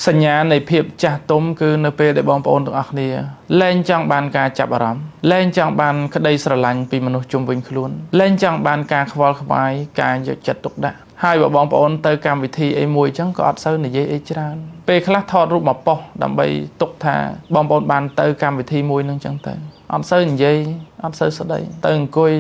សញ្ញានៃភាពចាស់ទុំគឺនៅពេលដែលបងប្អូនទាំងអស់គ្នាលែងចង់បានការចាប់អារម្មណ៍លែងចង់បានក្តីស្រឡាញ់ពីមនុស្សជុំវិញខ្លួនលែងចង់បានការខ្វល់ខ្វាយការយកចិត្តទុកដាក់ហើយបើបងប្អូនទៅកម្មវិធីអីមួយចឹងក៏អត់សូវនិយាយអីច្រើនពេលខ្លះថតរូបមកប៉ុស្តិ៍ដើម្បីទុកថាបងប្អូនបានទៅកម្មវិធីមួយនឹងចឹងទៅអត់សូវនិយាយអត់សូវស្ដីទៅអង្គុយ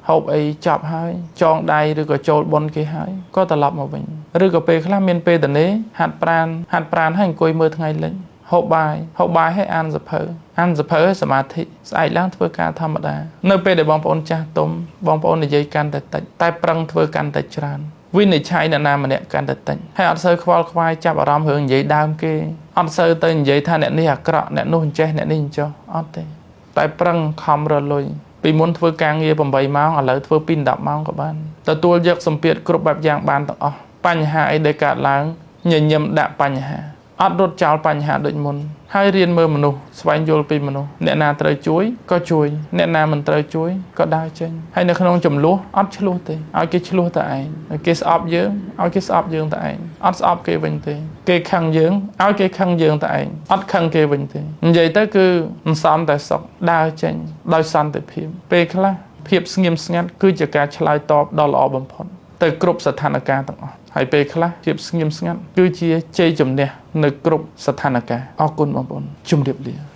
ហូបអីចប់ហើយចងដៃឬក៏ចូលបន់គេហើយក៏ត្រឡប់មកវិញឬក៏ពេលខ្លះមានពេលតនេហាត់ប្រាណហើយអង្គុយមើលថ្ងៃលិចហូបបាយឲ្យអានសភៅឲ្យសមាធិស្អែកឡើងធ្វើការធម្មតានៅពេលដែលបងប្អូនចាស់ទុំបងប្អូននិយាយកាន់តែតិចតែប្រឹងធ្វើកាន់តែច្រើនវិនិច្ឆ័យអ្នកណាម្នាក់កាន់តែតិចហើយអត់សូវខ្វល់ខ្វាយចាប់អារម្មណ៍រឿងនិយាយដើមគេអត់សូវទៅនិយាយថាអ្នកនេះអាក្រក់អ្នកនោះអញ្ចេះអ្នកនេះអញ្ចោះអត់ទេតែប្រឹងខំរលុយពីមុនធ្វើការងារ8ម៉ោងឥឡូវធ្វើពី10ម៉ោងក៏បានទទួលយកសម្ពាធគ្រប់បែបយ៉ាងបានទាំងអស់បញ្ហាអីដែលកើតឡើងញញឹមដាក់បញ្ហាអត់រត់ចោលបញ្ហាដូចមុនហើយរៀនមើលមនុស្សស្វែងយល់ពីមនុស្សអ្នកណាត្រូវជួយក៏ជួយអ្នកណាមិនត្រូវជួយក៏ដើរចេញហើយនៅក្នុងចំនួនអត់ឆ្លោះទេឲ្យគេឆ្លោះតែឯងគេស្អប់យើងឲ្យគេស្អប់យើងតែឯងអត់ស្អប់គេវិញទេគេខឹងយើងឲ្យគេខឹងយើងតែឯងអត់ខឹងគេវិញទេនិយាយទៅគឺមិនសមតែសុខដើរចេញដោយសន្តិភាពពេលខ្លះភាពស្ងៀមស្ងាត់គឺជាការឆ្លើយតបដ៏ល្អបំផុតទៅគ្រប់ស្ថានភាពទាំងអស់ហើយពេលខ្លះភាពស្ងៀមស្ងាត់គឺជាជ័យជំនះនៅគ្រប់ស្ថានភាពអរគុណបងប្អូនជម្រាបលា